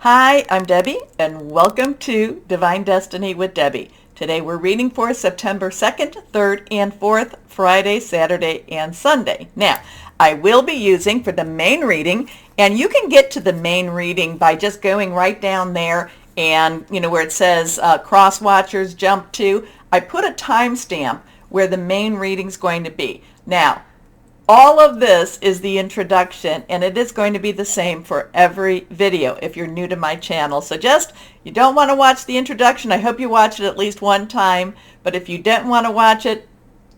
Hi, I'm Debbie, and welcome to Divine Destiny with Debbie. Today we're reading for September 2nd, 3rd, and 4th, Friday, Saturday, and Sunday. Now, I will be using for the main reading, and you can get to the main reading by just going right down there and, where it says Crosswatchers jump to. I put a timestamp where the main reading's going to be. Now, all of this is the introduction, and it is going to be the same for every video if you're new to my channel. So you don't want to watch the introduction. I hope you watch it at least one time, but if you don't want to watch it,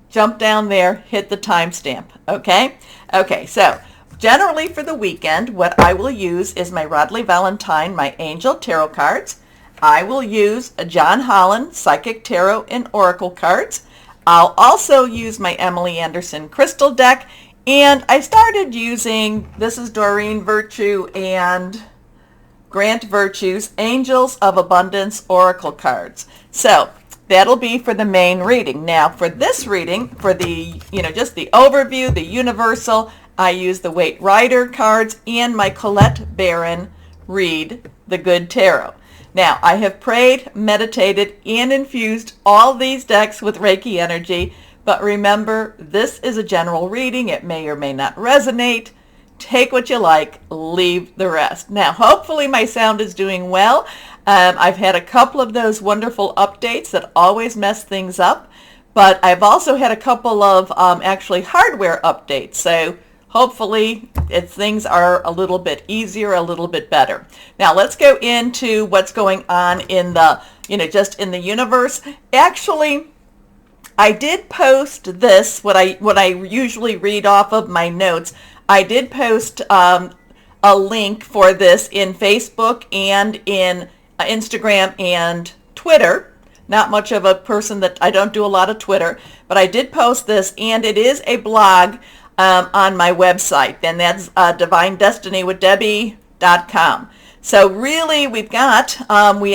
jump down there, hit the timestamp, okay? Okay, so generally for the weekend, what I will use is my Rodley Valentine, my Angel Tarot cards. I will use a John Holland Psychic Tarot and Oracle cards. I'll also use my Emily Anderson Crystal deck, and I started using, this is Doreen Virtue and Grant Virtue's Angels of Abundance Oracle cards. So that'll be for the main reading. Now for this reading, for the, just the overview, the universal, I use the Waite Rider cards and my Colette Barron Read the Good Tarot. Now, I have prayed, meditated, and infused all these decks with Reiki energy, but remember, this is a general reading. It may or may not resonate. Take what you like, leave the rest. Now, hopefully my sound is doing well. I've had a couple of those wonderful updates that always mess things up, but I've also had a couple of actually hardware updates, so hopefully things are a little bit easier, a little bit better. Now let's go into what's going on in the, just in the universe. Actually, I did post this, what I usually read off of my notes. I did post a link for this in Facebook and in Instagram and Twitter. Not much of a person I don't do a lot of Twitter, but I did post this, and it is a blog on my website, and that's divinedestinywithdebbie.com. So really we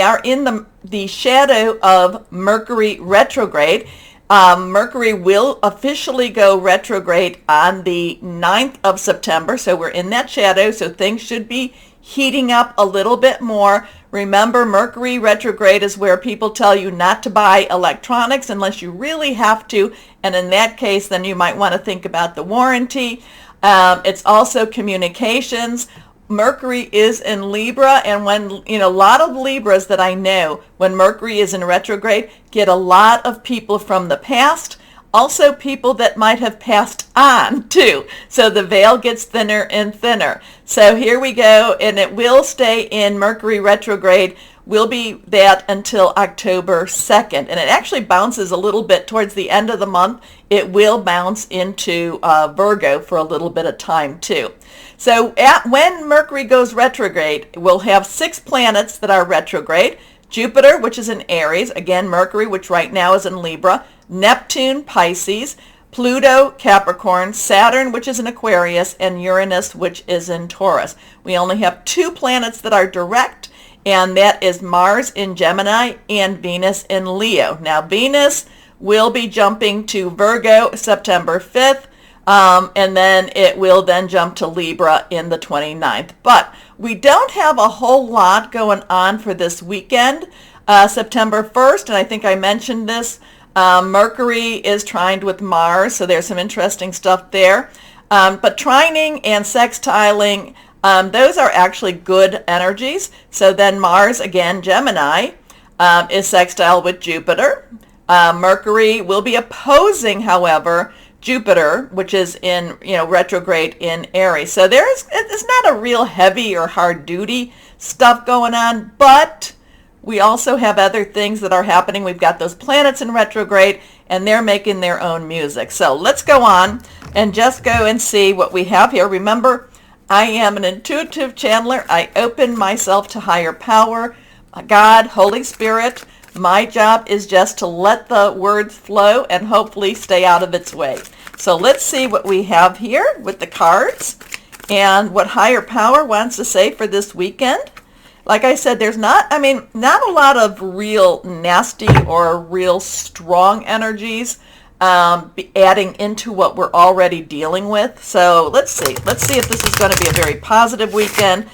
are in the shadow of Mercury retrograde. Mercury will officially go retrograde on the 9th of September, so we're in that shadow, so things should be heating up a little bit more. Remember, Mercury retrograde is where people tell you not to buy electronics unless you really have to, and in that case, then you might want to think about the warranty. It's also communications. Mercury is in Libra, and when, a lot of Libras that I know, when Mercury is in retrograde, get a lot of people from the past, also people that might have passed on too. So the veil gets thinner and thinner. So here we go, and it will stay in Mercury retrograde. Will be that until October 2nd. And it actually bounces a little bit towards the end of the month. It will bounce into Virgo for a little bit of time too. So when Mercury goes retrograde, we'll have 6 planets that are retrograde. Jupiter, which is in Aries, again Mercury, which right now is in Libra, Neptune, Pisces, Pluto, Capricorn, Saturn, which is in Aquarius, and Uranus, which is in Taurus. We only have 2 planets that are direct, and that is Mars in Gemini and Venus in Leo. Now Venus will be jumping to Virgo September 5th, and then it will then jump to Libra in the 29th. But we don't have a whole lot going on for this weekend. September 1st, and I think I mentioned this, Mercury is trined with Mars, so there's some interesting stuff there. But trining and sextiling, those are actually good energies. So then Mars, again, Gemini, is sextile with Jupiter. Mercury will be opposing, however, Jupiter, which is in, retrograde in Aries. So it's not a real heavy or hard duty stuff going on, but we also have other things that are happening. We've got those planets in retrograde, and they're making their own music. So let's go on and just go and see what we have here. Remember, I am an intuitive channeler. I open myself to higher power, God, Holy Spirit. My job is just to let the words flow and hopefully stay out of its way. So let's see what we have here with the cards and what higher power wants to say for this weekend. Like I said, there's not a lot of real nasty or real strong energies adding into what we're already dealing with. So let's see if this is going to be a very positive weekend.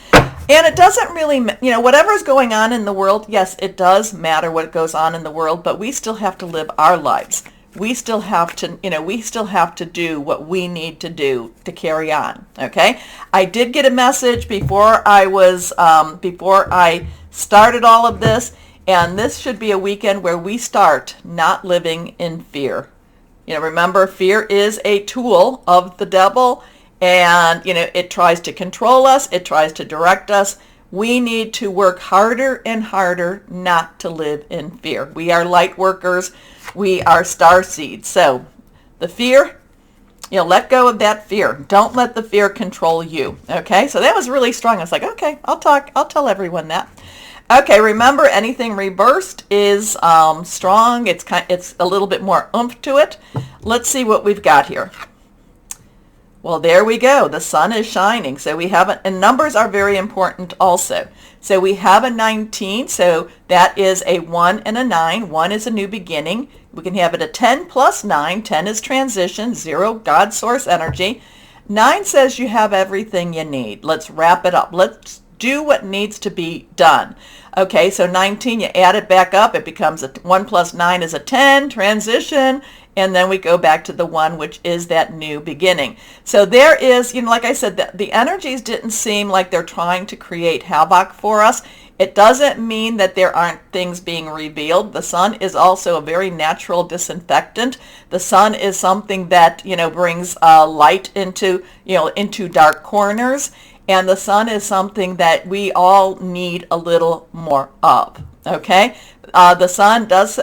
And it doesn't really, whatever's going on in the world, yes, it does matter what goes on in the world, but we still have to live our lives. We still have to do what we need to do to carry on. Okay. I did get a message before I started all of this, and this should be a weekend where we start not living in fear. Remember, fear is a tool of the devil, and, it tries to control us. It tries to direct us. We need to work harder and harder not to live in fear. We are light workers. We are star seeds. So the fear, let go of that fear. Don't let the fear control you. Okay. So that was really strong. I was like, okay, I'll tell everyone that. Okay. Remember, anything reversed is strong. It's a little bit more oomph to it. Let's see what we've got here. Well, there we go. The sun is shining. So we have and numbers are very important also. So we have a 19. So that is a 1 and a 9. 1 is a new beginning. We can have it a 10 plus 9. 10 is transition. 0, God source energy. 9 says you have everything you need. Let's wrap it up. Let's do what needs to be done. Okay, so 19, you add it back up. It becomes 1 plus 9 is a 10, transition. And then we go back to the 1, which is that new beginning. So there is, like I said, the energies didn't seem like they're trying to create havoc for us. It doesn't mean that there aren't things being revealed. The sun is also a very natural disinfectant. The sun is something that, brings light into dark corners. And the sun is something that we all need a little more of. Okay? The sun does,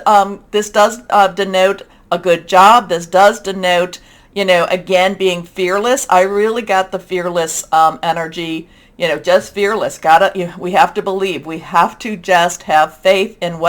this does denote a good job. This does denote, again, being fearless. I really got the fearless energy, just fearless. We have to believe. We have to just have faith in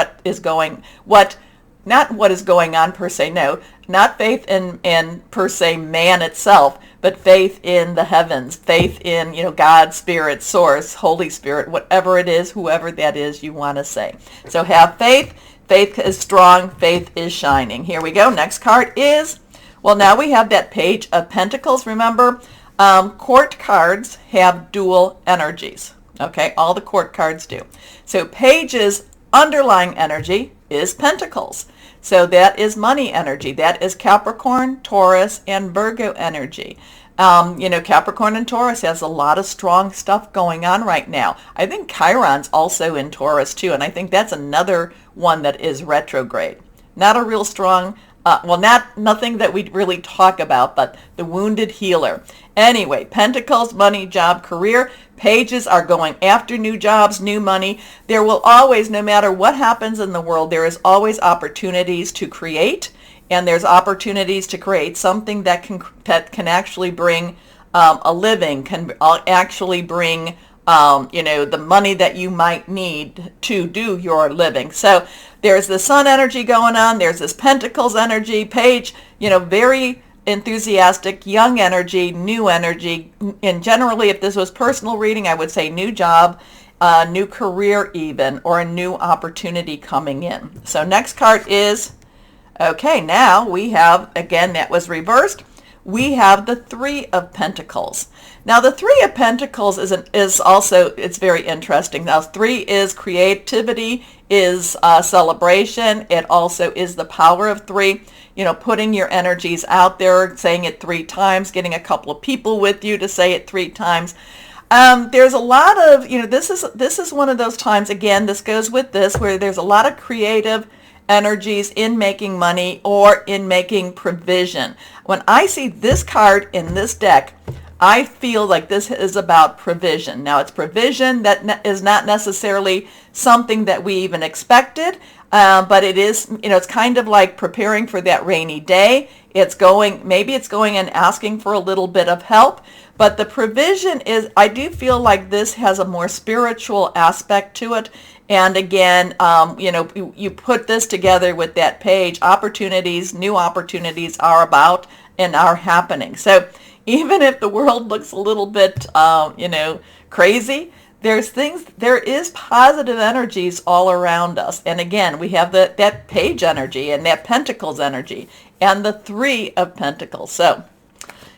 not what is going on per se, no, not faith in per se man itself, but faith in the heavens, faith in, God, Spirit, Source, Holy Spirit, whatever it is, whoever that is you want to say. So have faith. Faith is strong. Faith is shining. Here we go. Next card is, well, now we have that Page of Pentacles. Remember, court cards have dual energies. Okay, all the court cards do. So Page's underlying energy is Pentacles. So that is money energy. That is Capricorn, Taurus, and Virgo energy. Capricorn and Taurus has a lot of strong stuff going on right now. I think Chiron's also in Taurus too, and I think that's another one that is retrograde. Not a real strong, nothing that we really talk about, but the wounded healer. Anyway, Pentacles, money, job, career. Pages are going after new jobs, new money. There will always, no matter what happens in the world, there is always opportunities to create. And there's opportunities to create something that can actually bring a living, can actually bring the money that you might need to do your living. So there's the sun energy going on. There's this Pentacles energy. Page, very enthusiastic, young energy, new energy. And generally, if this was personal reading, I would say new job, new career even, or a new opportunity coming in. So next card is, okay, now we have, again, that was reversed. We have the 3 of Pentacles. Now, the 3 of Pentacles is also, it's very interesting. Now, 3 is creativity, is celebration. It also is the power of 3, putting your energies out there, saying it 3 times, getting a couple of people with you to say it 3 times. There's a lot of, this is one of those times, again, this goes with this, where there's a lot of creative energies in making money or in making provision. When I see this card in this deck, I feel like this is about provision. Now, it's provision that is not necessarily something that we even expected, but it is, it's kind of like preparing for that rainy day. Maybe it's going and asking for a little bit of help, but the provision is, I do feel like this has a more spiritual aspect to it. And again, you put this together with that page, opportunities, new opportunities are about and are happening. So even if the world looks a little bit, crazy, there is positive energies all around us. And again, we have that Page energy and that Pentacles energy and the 3 of Pentacles. So,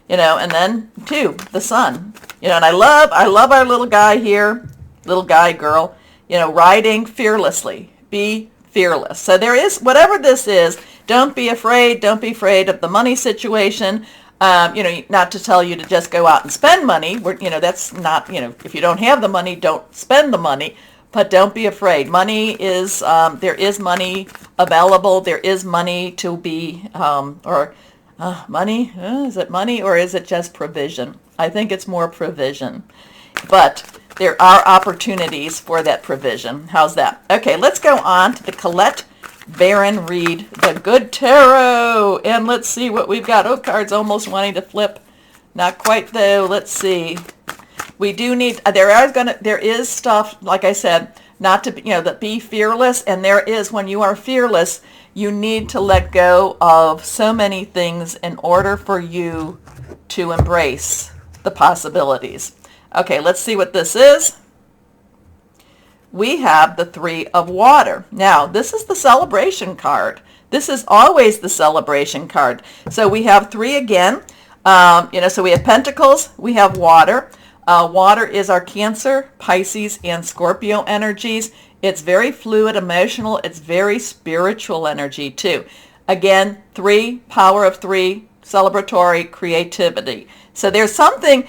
and then 2, the sun, and I love our little guy here. little guy, girl, riding fearlessly. Be fearless. So there is, whatever this is, don't be afraid. Don't be afraid of the money situation. Not to tell you to just go out and spend money. That's not, if you don't have the money, don't spend the money. But don't be afraid. Money is, there is money available. There is money to be, money, is it money or is it just provision? I think it's more provision. But there are opportunities for that provision. How's that? Okay, let's go on to the Colette Baron Reed, the Good Tarot. And let's see what we've got. Oh, cards almost wanting to flip. Not quite though. Let's see. We do need, there is stuff, like I said, not to, that be fearless. And there is, when you are fearless, you need to let go of so many things in order for you to embrace the possibilities. Okay, let's see what this is. We have the Three of Water. Now, this is the celebration card. This is always the celebration card. So we have three again. So we have Pentacles, we have Water. Water is our Cancer, Pisces, and Scorpio energies. It's very fluid, emotional. It's very spiritual energy too. Again, three, power of three, celebratory, creativity. So there's something,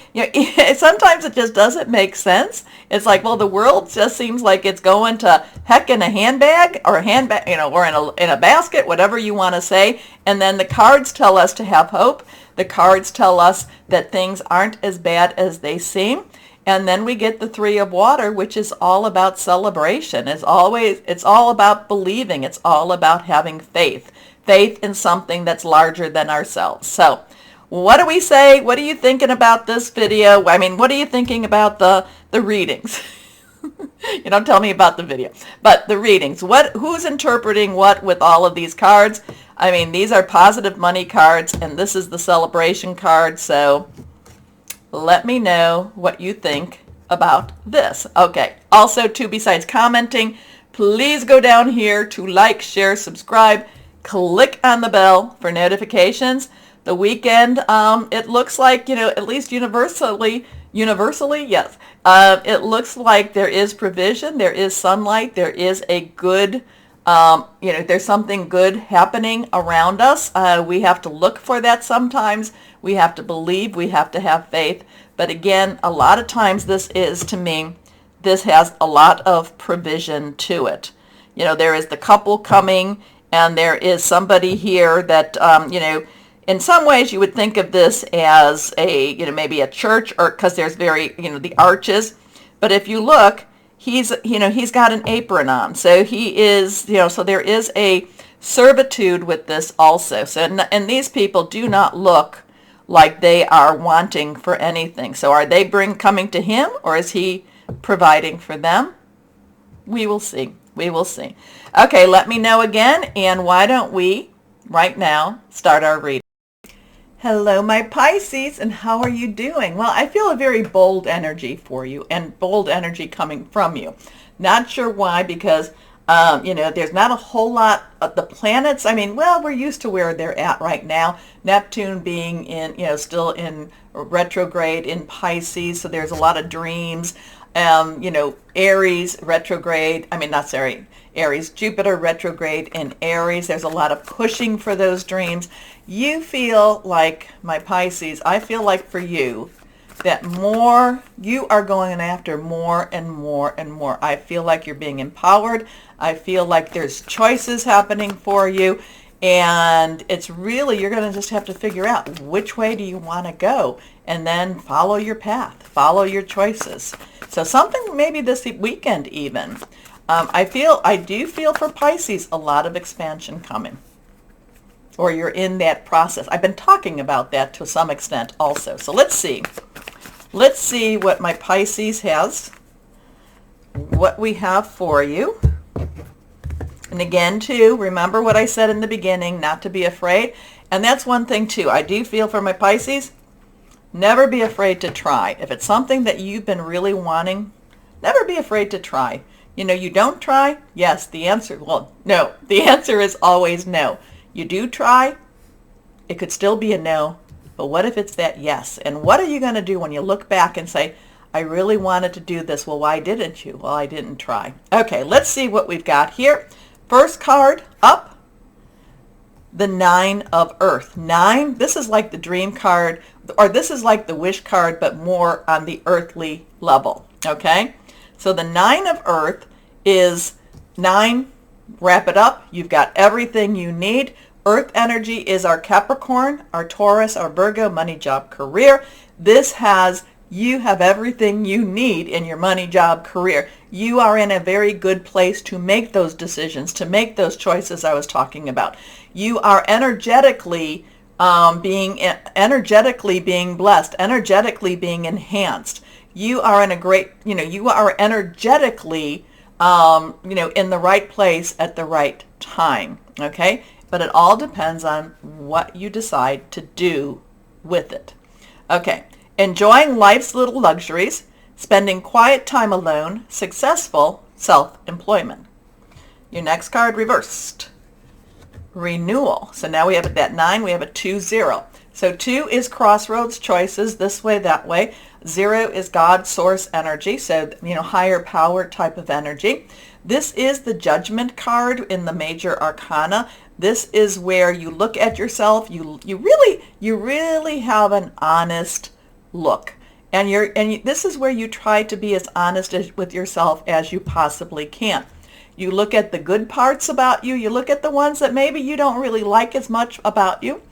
sometimes it just doesn't make sense. It's like, well, the world just seems like it's going to heck in a handbag or or in a basket, whatever you want to say. And then the cards tell us to have hope. The cards tell us that things aren't as bad as they seem. And then we get the Three of Water, which is all about celebration. It's all about believing. It's all about having faith. Faith in something that's larger than ourselves. So what do we say? What are you thinking about this video? I mean, what are you thinking about the readings? You don't tell me about the video, but the readings. Who's interpreting what with all of these cards? I mean, these are positive money cards, and this is the celebration card. So let me know what you think about this. Okay. Also, too, besides commenting, please go down here to like, share, subscribe, click on the bell for notifications. The weekend, it looks like, at least universally, yes. It looks like there is provision, there is sunlight, there is a good, there's something good happening around us. We have to look for that sometimes. We have to believe, we have to have faith. But again, a lot of times this has a lot of provision to it. There is the couple coming, and there is somebody here that, in some ways you would think of this as maybe a church, or because there's the arches. But if you look, he's got an apron on. So he is, so there is a servitude with this also. So, and these people do not look like they are wanting for anything. So are they coming to him, or is he providing for them? We will see. We will see. Okay, let me know again. And why don't we right now start our reading? Hello, my Pisces, and how are you doing? Well, I feel a very bold energy for you, and bold energy coming from you. Not sure why, because, there's not a whole lot of the planets. I mean, well, we're used to where they're at right now. Neptune being in, still in retrograde in Pisces, so there's a lot of dreams. Aries retrograde, Aries, Jupiter retrograde in Aries. There's a lot of pushing for those dreams. You feel like, my Pisces, I feel like for you, that you are going after more and more and more. I feel like you're being empowered. I feel like there's choices happening for you. And it's really, you're going to just have to figure out which way do you want to go, and then follow your path, follow your choices. So something maybe this weekend even. I do feel for Pisces a lot of expansion coming, or you're in that process. I've been talking about that to some extent also. So let's see. Let's see what my Pisces has, what we have for you. And again, too, remember what I said in the beginning, not to be afraid. And that's one thing, too. I do feel for my Pisces, never be afraid to try. If it's something that you've been really wanting, never be afraid to try. You don't try? Yes, the answer, no. The answer is always no. You do try, it could still be a no. But what if it's that yes? And what are you going to do when you look back and say, I really wanted to do this. Well, why didn't you? Well, I didn't try. Okay, let's see what we've got here. First card up, the 9 of Earth. 9, this is like the dream card, or this is like the wish card, but more on the earthly level, okay? So the 9 of Earth is 9, wrap it up, you've got everything you need. Earth energy is our Capricorn, our Taurus, our Virgo, money, job, career. This has, you have everything you need in your money, job, career. You are in a very good place to make those decisions, to make those choices I was talking about. You are energetically being blessed, energetically being enhanced. You are in a great, you are energetically, in the right place at the right time, okay? But it all depends on what you decide to do with it. Okay, enjoying life's little luxuries, spending quiet time alone, successful self-employment. Your next card reversed. Renewal. So now we have that 9, we have a 2, 0. So 2 is crossroads, choices, this way, that way. 0 is God, source energy, so, higher power type of energy. This is the Judgment card in the major arcana. This is where you look at yourself, you really have an honest look. And this is where you try to be as honest with yourself as you possibly can. You look at the good parts about you. You look at the ones that maybe you don't really like as much about you.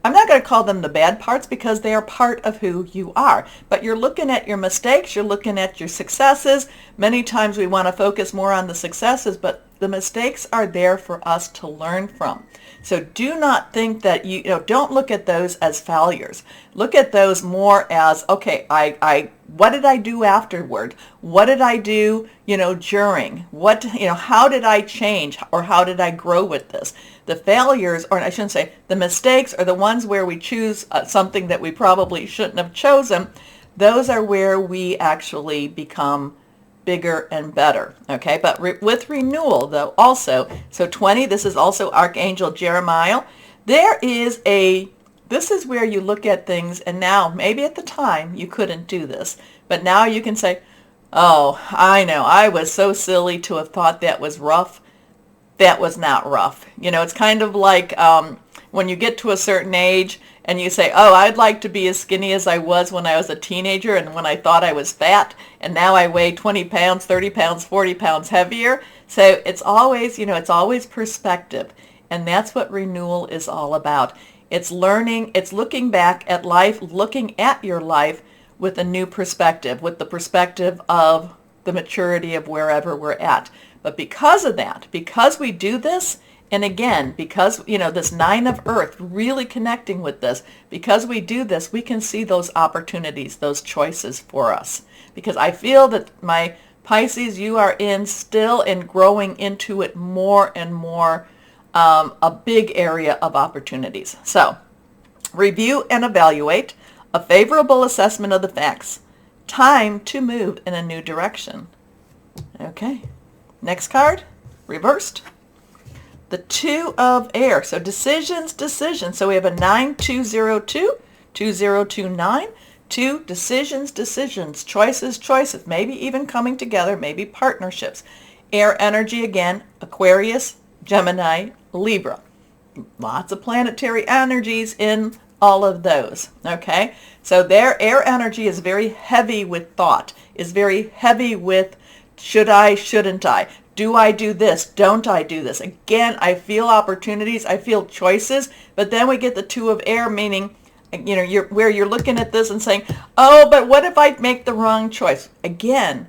I'm not going to call them the bad parts because they are part of who you are. But you're looking at your mistakes. You're looking at your successes. Many times we want to focus more on the successes, but the mistakes are there for us to learn from. So do not think that don't look at those as failures. Look at those more as, okay, what did I do afterward? What did I do, during? How did I change or how did I grow with this? The failures, or I shouldn't say, the mistakes are the ones where we choose something that we probably shouldn't have chosen. Those are where we actually become bigger and better, okay? But with renewal, though, also, so 20, this is also Archangel Jeremiah. This is where you look at things, and now, maybe at the time, you couldn't do this, but now you can say, oh, I know, I was so silly to have thought that was rough. That was not rough. It's kind of like when you get to a certain age and you say, oh, I'd like to be as skinny as I was when I was a teenager and when I thought I was fat, and now I weigh 20 pounds, 30 pounds, 40 pounds heavier. So it's always, it's always perspective. And that's what renewal is all about. It's learning, it's looking back at life, looking at your life with a new perspective, with the perspective of the maturity of wherever we're at. But because of that, because we do this, and again, because, this 9 of Earth, really connecting with this, because we do this, we can see those opportunities, those choices for us. Because I feel that my Pisces, you are still in growing into it more and more, a big area of opportunities. So, review and evaluate, a favorable assessment of the facts, time to move in a new direction. Okay, next card, reversed. The 2 of air, so decisions. So we have a 9202, 2029, 2 decisions, choices, maybe even coming together, maybe partnerships. Air energy again, Aquarius, Gemini, Libra. Lots of planetary energies in all of those, okay? So their air energy is very heavy with thought, is very heavy with should I, shouldn't I? Do I do this? Don't I do this? Again, I feel opportunities, I feel choices, but then we get the 2 of air, meaning, you're looking at this and saying, oh, but what if I make the wrong choice? Again,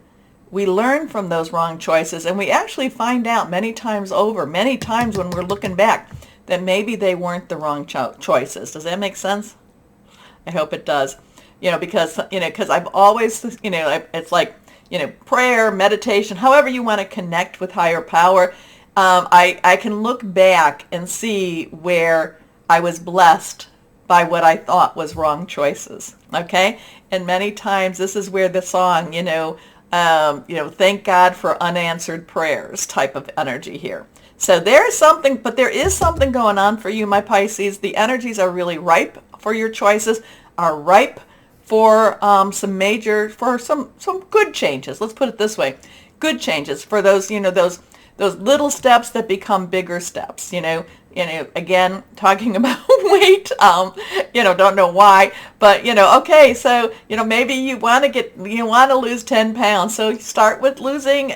we learn from those wrong choices, and we actually find out many times when we're looking back, that maybe they weren't the wrong choices. Does that make sense? I hope it does. Because I've always, it's like, prayer, meditation, however you want to connect with higher power. I can look back and see where I was blessed by what I thought was wrong choices. Okay? And many times this is where the song, thank God for unanswered prayers type of energy here. So there is something going on for you, my Pisces. The energies are really ripe for your choices, are ripe for some good changes. Let's put it this way. Good changes for those, those little steps that become bigger steps, again, talking about weight, don't know why, but, okay, so, maybe you want to lose 10 pounds. So start with losing,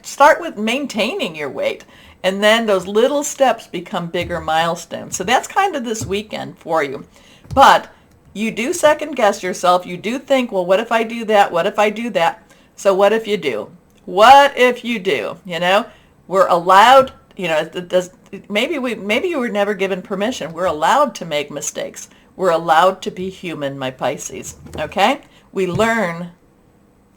start with maintaining your weight. And then those little steps become bigger milestones. So that's kind of this weekend for you. But you do second guess yourself. You do think, well, what if I do that? What if I do that? So what if you do? What if you do? We're allowed, maybe you were never given permission. We're allowed to make mistakes. We're allowed to be human, my Pisces. Okay? We learn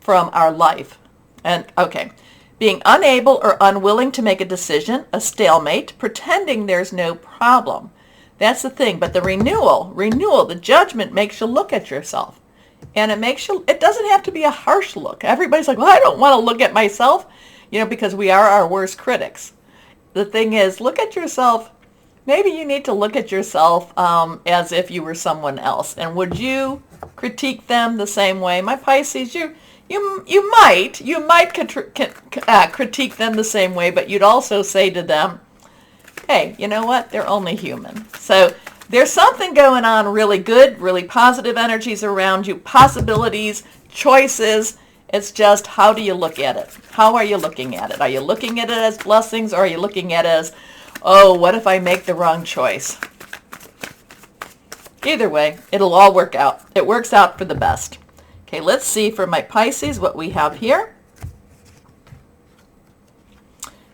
from our life. And okay. Being unable or unwilling to make a decision, a stalemate, pretending there's no problem. That's the thing. But the renewal, the judgment makes you look at yourself. And it doesn't have to be a harsh look. Everybody's like, well, I don't want to look at myself, because we are our worst critics. The thing is, look at yourself. Maybe you need to look at yourself as if you were someone else. And would you critique them the same way? My Pisces, you might critique them the same way, but you'd also say to them, hey, you know what? They're only human. So there's something going on really good, really positive energies around you, possibilities, choices. It's just, how do you look at it? How are you looking at it? Are you looking at it as blessings, or are you looking at it as, oh, what if I make the wrong choice? Either way, it'll all work out. It works out for the best. Okay, let's see for my Pisces what we have here.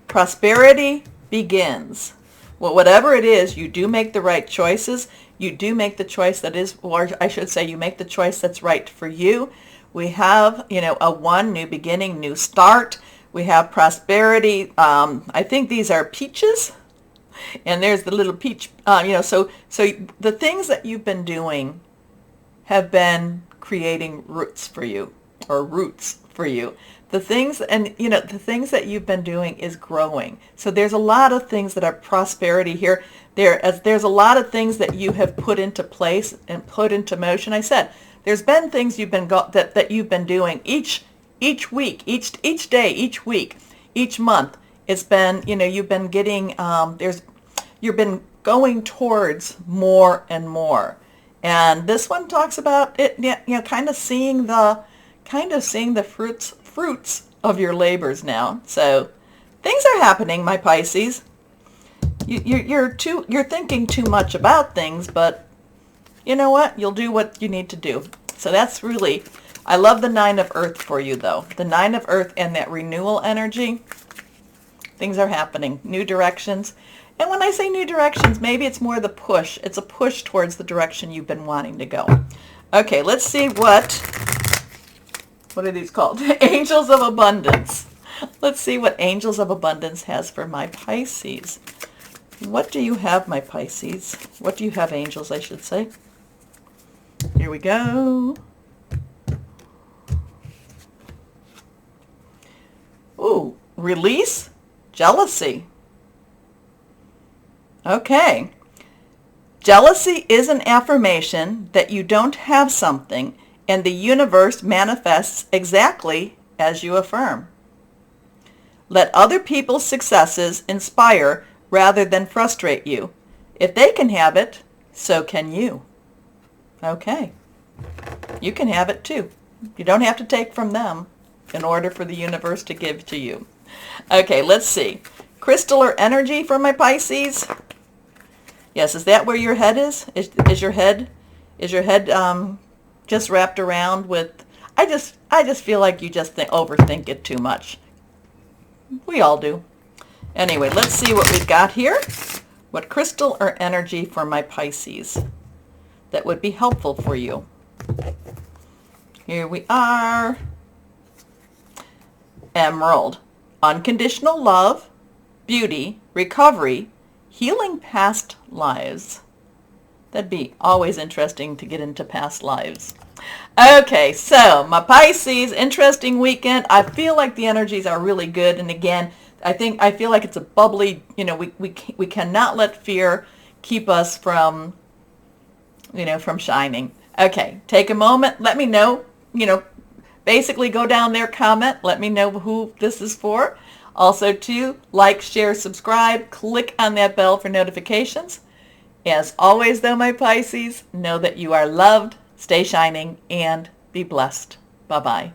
Prosperity begins. Well, whatever it is, you do make the right choices. You do make the choice that is, or I should say, you make the choice that's right for you. We have, a new beginning, new start. We have prosperity. I think these are peaches. And there's the little peach, so the things that you've been doing have been creating roots for you. The things that you've been doing is growing. So there's a lot of things that are prosperity here. There's a lot of things that you have put into place and put into motion. I said, there's been things that you've been doing each week, each day, each week, each month. It's been, you've been getting, you've been going towards more and more. And this one talks about it, kind of seeing the fruits of your labors now. So things are happening, my Pisces. You're thinking too much about things, but you know what? You'll do what you need to do. So that's really, I love the Nine of Earth for you, though. The Nine of Earth and that renewal energy. Things are happening. New directions. And when I say new directions, maybe it's more the push. It's a push towards the direction you've been wanting to go. Okay, let's see what are these called? Angels of Abundance. Let's see what Angels of Abundance has for my Pisces. What do you have, my Pisces? What do you have, angels, I should say? Here we go. Ooh, release jealousy. Okay. Jealousy is an affirmation that you don't have something, and the universe manifests exactly as you affirm. Let other people's successes inspire rather than frustrate you. If they can have it, so can you. Okay. You can have it too. You don't have to take from them in order for the universe to give to you. Okay, let's see. Crystal or energy for my Pisces? Yes, is that where your head is? Is your head just wrapped around with, I just feel like you just overthink it too much. We all do. Anyway, let's see what we've got here. What crystal or energy for my Pisces that would be helpful for you? Here we are. Emerald. Unconditional love, beauty, recovery, healing past lives. That'd be always interesting to get into past lives. Okay, so my Pisces, interesting weekend. I feel like the energies are really good. And again, I feel like it's a bubbly, we cannot let fear keep us from, from shining. Okay, take a moment. Let me know, basically go down there, comment. Let me know who this is for. Also, too, like, share, subscribe. Click on that bell for notifications. As always, though, my Pisces, know that you are loved, stay shining, and be blessed. Bye-bye.